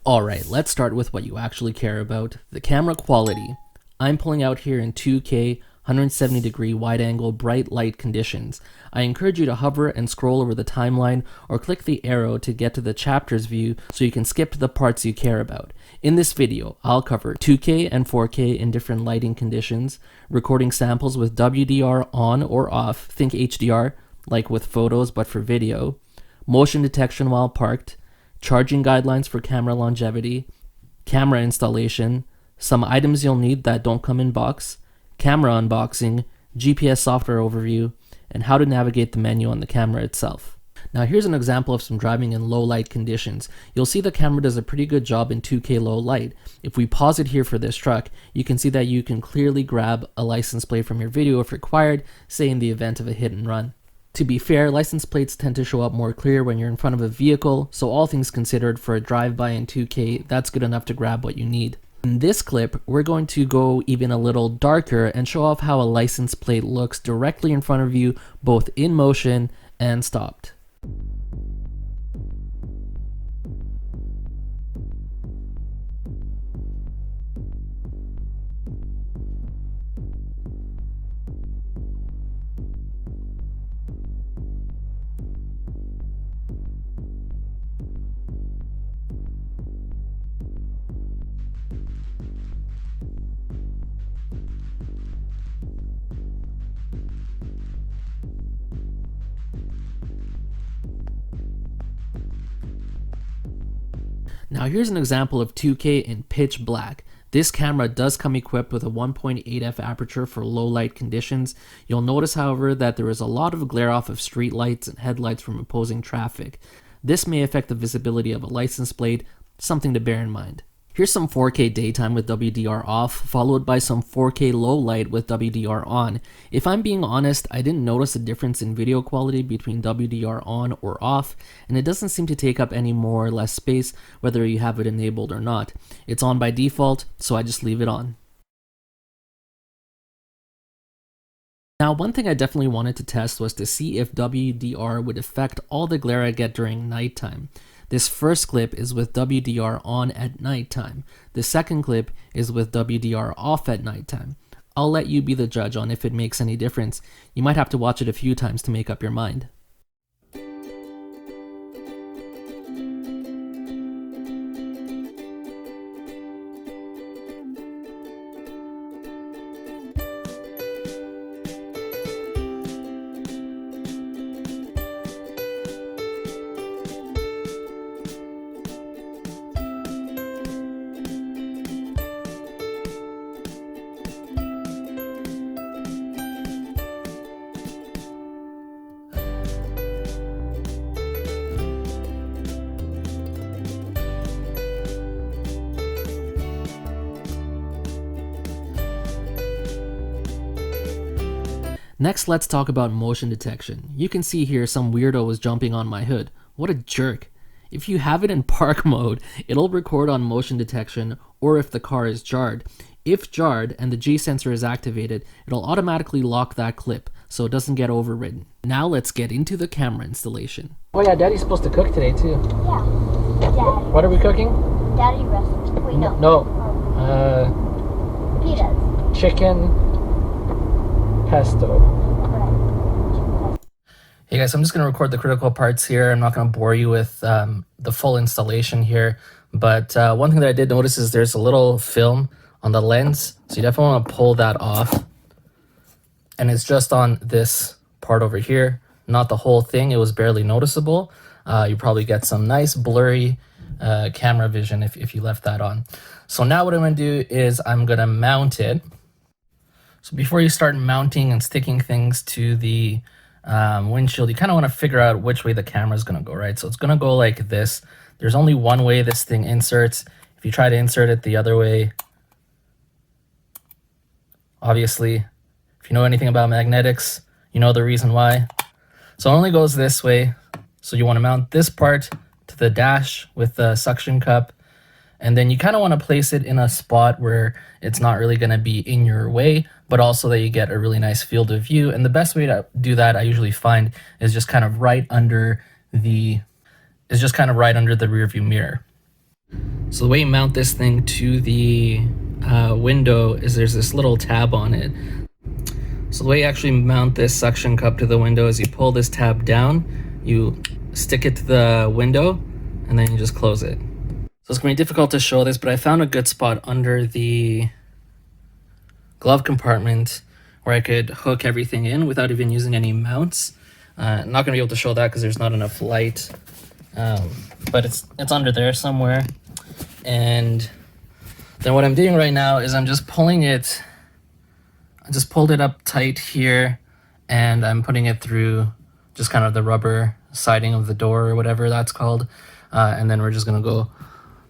Alright, let's start with what you actually care about, the camera quality. I'm pulling out here in 2K, 170 degree wide angle bright light conditions. I encourage you to hover and scroll over the timeline or click the arrow to get to the chapters view so you can skip to the parts you care about. In this video, I'll cover 2K and 4K in different lighting conditions, recording samples with WDR on or off, think HDR, like with photos but for video, motion detection while parked, charging guidelines for camera longevity, camera installation, some items you'll need that don't come in box, camera unboxing, GPS software overview, and how to navigate the menu on the camera itself. Now here's an example of some driving in low light conditions. You'll see the camera does a pretty good job in 2K low light. If we pause it here for this truck, you can see that you can clearly grab a license plate from your video if required, say in the event of a hit and run. To be fair, license plates tend to show up more clear when you're in front of a vehicle, so all things considered, for a drive-by in 2K, that's good enough to grab what you need. In this clip, we're going to go even a little darker and show off how a license plate looks directly in front of you, both in motion and stopped. Now here's an example of 2K in pitch black. This camera does come equipped with a 1.8f aperture for low light conditions. You'll notice, however, that there is a lot of glare off of street lights and headlights from opposing traffic. This may affect the visibility of a license plate, something to bear in mind. Here's some 4K daytime with WDR off, followed by some 4K low light with WDR on. If I'm being honest, I didn't notice a difference in video quality between WDR on or off, and it doesn't seem to take up any more or less space whether you have it enabled or not. It's on by default, so I just leave it on. Now, one thing I definitely wanted to test was to see if WDR would affect all the glare I get during nighttime. This first clip is with WDR on at nighttime. The second clip is with WDR off at nighttime. I'll let you be the judge on if it makes any difference. You might have to watch it a few times to make up your mind. Next, let's talk about motion detection. You can see here some weirdo was jumping on my hood. What a jerk. If you have it in park mode, it'll record on motion detection or if the car is jarred. If jarred and the G sensor is activated, it'll automatically lock that clip so it doesn't get overridden. Now let's get into the camera installation. Oh yeah, Daddy's supposed to cook today too. Yeah. Daddy. What are we cooking? Daddy rest. Wait, no. No. Pitas. Chicken pesto. Right. Hey guys, I'm just going to record the critical parts here. I'm not going to bore you with the full installation here, but one thing that I did notice is there's a little film on the lens, so you definitely want to pull that off, and it's just on this part over here, not the whole thing. It was barely noticeable. You probably get some nice blurry camera vision if you left that on. So now what I'm going to do is I'm going to mount it. So before you start mounting and sticking things to the windshield, you kind of want to figure out which way the camera is going to go, right? So it's going to go like this. There's only one way this thing inserts. If you try to insert it the other way, obviously, if you know anything about magnetics, you know the reason why. So it only goes this way. So you want to mount this part to the dash with the suction cup. And then you kind of want to place it in a spot where it's not really going to be in your way, but also that you get a really nice field of view. And the best way to do that, I usually find, is just kind of right under the rear view mirror. So the way you mount this thing to the window is there's this little tab on it. So the way you actually mount this suction cup to the window is you pull this tab down, you stick it to the window, and then you just close it. So it's going to be difficult to show this, but I found a good spot under the glove compartment where I could hook everything in without even using any mounts. Not going to be able to show that because there's not enough light, but it's under there somewhere. And then what I'm doing right now is I'm just pulling it. I just pulled it up tight here, and I'm putting it through just kind of the rubber siding of the door or whatever that's called. And then we're just gonna go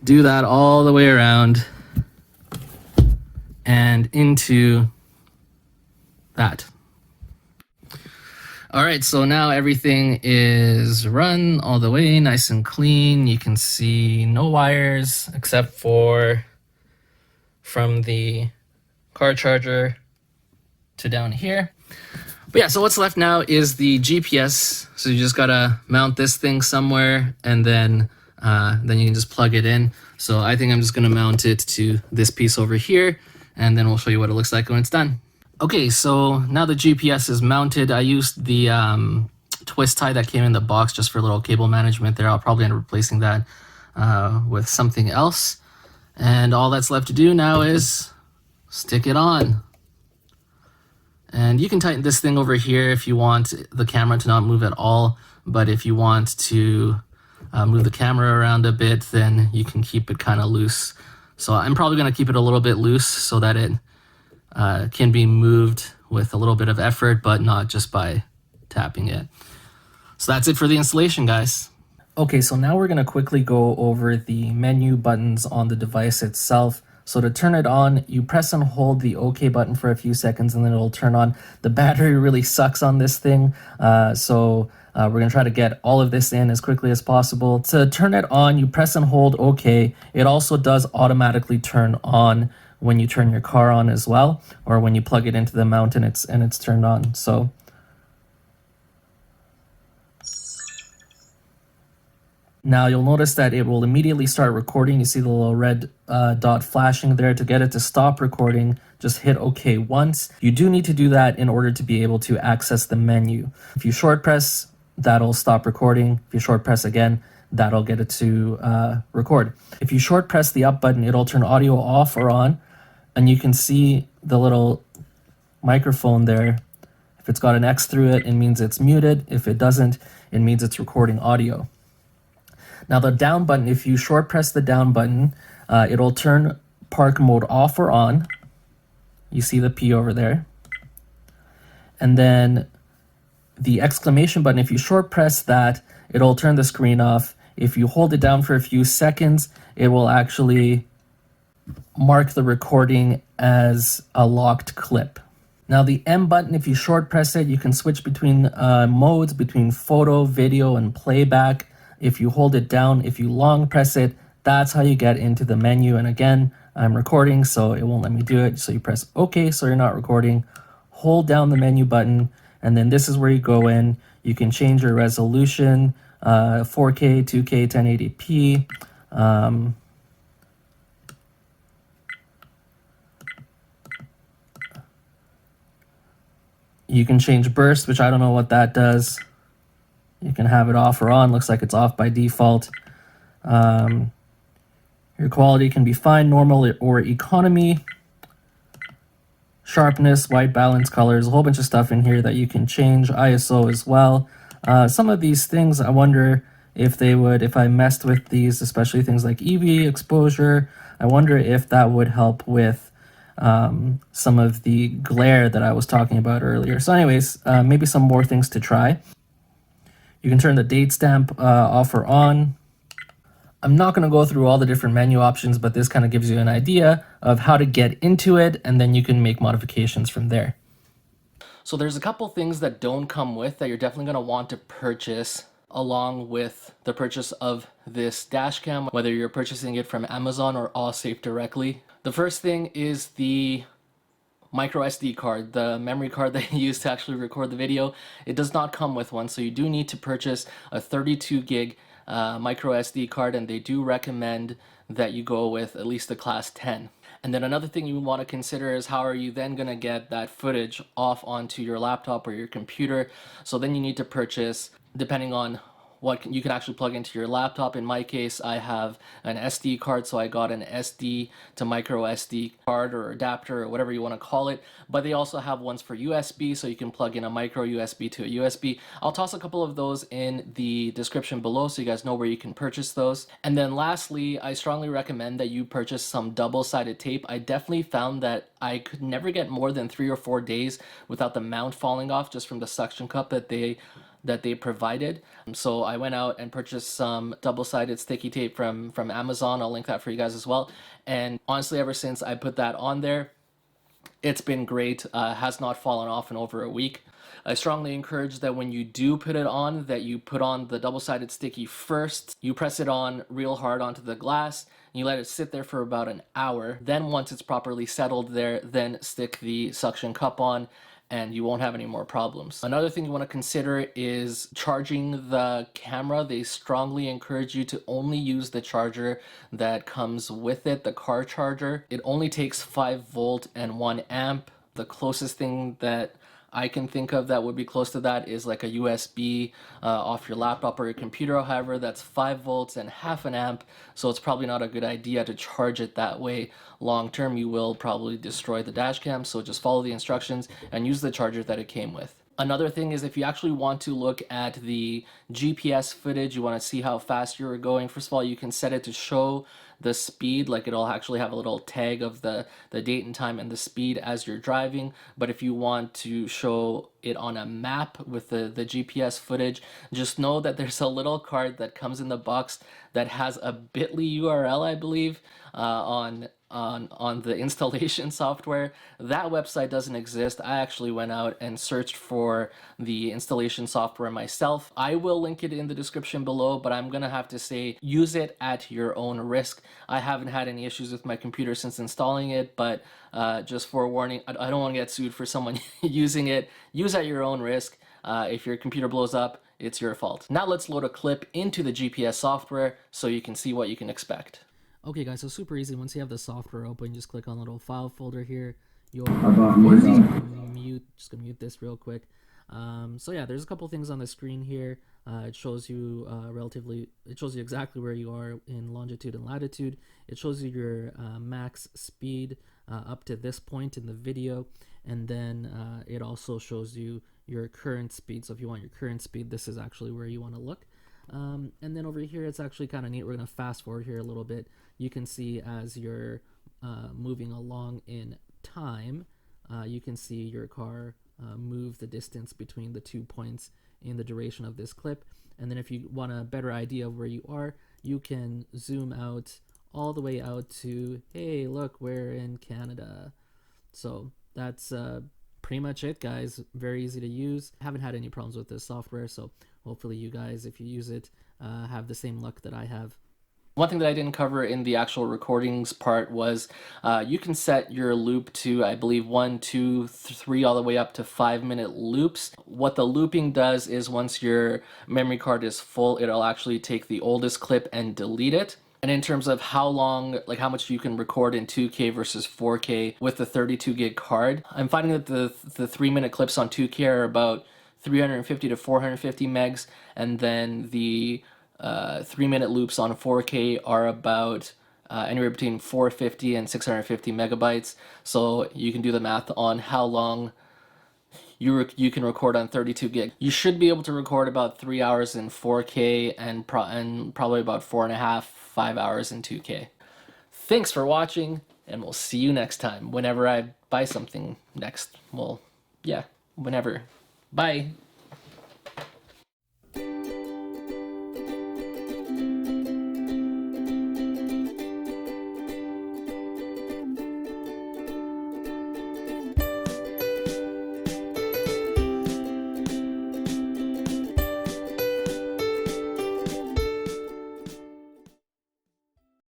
do that all the way around and into that. All right, so now everything is run all the way, nice and clean. You can see no wires except for from the car charger to down here. But yeah, so what's left now is the GPS. So you just gotta mount this thing somewhere, and then you can just plug it in. So I think I'm just gonna mount it to this piece over here, and then we'll show you what it looks like when it's done. Okay, so now the GPS is mounted. I used the twist tie that came in the box just for a little cable management there. I'll probably end up replacing that with something else. And all that's left to do now is stick it on. And you can tighten this thing over here if you want the camera to not move at all. But if you want to move the camera around a bit, then you can keep it kind of loose. So I'm probably going to keep it a little bit loose so that it can be moved with a little bit of effort, but not just by tapping it. So that's it for the installation, guys. Okay, so now we're going to quickly go over the menu buttons on the device itself. So to turn it on, you press and hold the OK button for a few seconds, and then it'll turn on. The battery really sucks on this thing, so we're going to try to get all of this in as quickly as possible. To turn it on, you press and hold OK. It also does automatically turn on when you turn your car on as well, or when you plug it into the mount and it's turned on. So now you'll notice that it will immediately start recording. You see the little red dot flashing there. To get it to stop recording, just hit OK once. You do need to do that in order to be able to access the menu. If you short press, that'll stop recording. If you short press again, that'll get it to record. If you short press the up button, it'll turn audio off or on, and you can see the little microphone there. If it's got an X through it, it means it's muted. If it doesn't, it means it's recording audio. Now the down button, if you short press the down button, it'll turn park mode off or on. You see the P over there. And then the exclamation button, if you short press that, it'll turn the screen off. If you hold it down for a few seconds, it will actually mark the recording as a locked clip. Now the M button, if you short press it, you can switch between modes, between photo, video, and playback. If you hold it down, if you long press it, that's how you get into the menu. And again, I'm recording, so it won't let me do it. So you press OK, so you're not recording. Hold down the menu button, and then this is where you go in. You can change your resolution, 4K, 2K, 1080p. You can change burst, which I don't know what that does. You can have it off or on. Looks like it's off by default. Your quality can be fine, normal, or economy. Sharpness, white balance, colors, a whole bunch of stuff in here that you can change. ISO as well. Some of these things, I wonder if they would, if I messed with these, especially things like EV exposure, I wonder if that would help with some of the glare that I was talking about earlier. So anyways, maybe some more things to try. You can turn the date stamp off or on. I'm not going to go through all the different menu options, but this kind of gives you an idea of how to get into it, and then you can make modifications from there. So there's a couple things that don't come with that you're definitely going to want to purchase along with the purchase of this dash cam, whether you're purchasing it from Amazon or Awesafe directly. The first thing is the micro SD card, the memory card that you use to actually record the video. It does not come with one, so you do need to purchase a 32 gig micro SD card, and they do recommend that you go with at least a class 10. And then another thing you want to consider is how are you then going to get that footage off onto your laptop or your computer. So then you need to purchase, depending on what you can actually plug into your laptop. In my case, I have an SD card, so I got an SD to micro SD card or adapter or whatever you want to call it. But they also have ones for USB, so you can plug in a micro USB to a USB. I'll toss a couple of those in the description below so you guys know where you can purchase those. And then lastly, I strongly recommend that you purchase some double-sided tape. I definitely found that I could never get more than 3 or 4 days without the mount falling off just from the suction cup that they provided. So I went out and purchased some double-sided sticky tape from Amazon. I'll link that for you guys as well. And honestly, ever since I put that on there, it's been great. Has not fallen off in over a week. I strongly encourage that when you do put it on, that you put on the double-sided sticky first. You press it on real hard onto the glass, and you let it sit there for about an hour. Then once it's properly settled there, then stick the suction cup on, and you won't have any more problems. Another thing you want to consider is charging the camera. They strongly encourage you to only use the charger that comes with it, the car charger. It only takes 5 volt and 1 amp. The closest thing that I can think of that would be close to that is like a USB off your laptop or your computer. However, that's 5 volts and half an amp, so it's probably not a good idea to charge it that way. Long term, you will probably destroy the dash cam, so just follow the instructions and use the charger that it came with. Another thing is if you actually want to look at the GPS footage, you want to see how fast you're going, first of all, you can set it to show the speed, like it'll actually have a little tag of the date and time and the speed as you're driving. But if you want to show it on a map with the GPS footage, just know that there's a little card that comes in the box that has a bit.ly URL, I believe, on the installation software. That website doesn't exist. I actually went out and searched for the installation software myself. I will link it in the description below, but I'm gonna have to say use it at your own risk. I haven't had any issues with my computer since installing it, but just forewarning, I don't want to get sued for someone using it. Use at your own risk. If your computer blows up, it's your fault. Now let's load a clip into the GPS software so you can see what you can expect. Okay guys, so super easy. Once you have the software open, just click on the little file folder here. You'll just gonna mute this real quick. So yeah, there's a couple things on the screen here. It shows you it shows you exactly where you are in longitude and latitude. It shows you your max speed up to this point in the video, and then it also shows you your current speed. So if you want your current speed, this is actually where you want to look. And then over here, it's actually kind of neat. We're going to fast forward here a little bit. You can see as you're moving along in time, you can see your car move the distance between the 2 points in the duration of this clip. And then if you want a better idea of where you are, you can zoom out all the way out to, hey, look, we're in Canada. So that's pretty much it, guys. Very easy to use. Haven't had any problems with this software, so hopefully you guys, if you use it, have the same luck that I have. One thing that I didn't cover in the actual recordings part was you can set your loop to, I believe, 1, 2, 3, all the way up to 5-minute loops. What the looping does is once your memory card is full, it'll actually take the oldest clip and delete it. And in terms of how long, like how much you can record in 2K versus 4K with the 32 gig card, I'm finding that the 3-minute clips on 2K are about 350 to 450 megs, and then the 3-minute loops on 4K are about anywhere between 450 and 650 megabytes. So you can do the math on how long you can record on 32 gig. You should be able to record about 3 hours in 4K and probably about 4.5, 5 hours in 2K. Thanks for watching, and we'll see you next time whenever I buy something next. Well, yeah, whenever. Bye.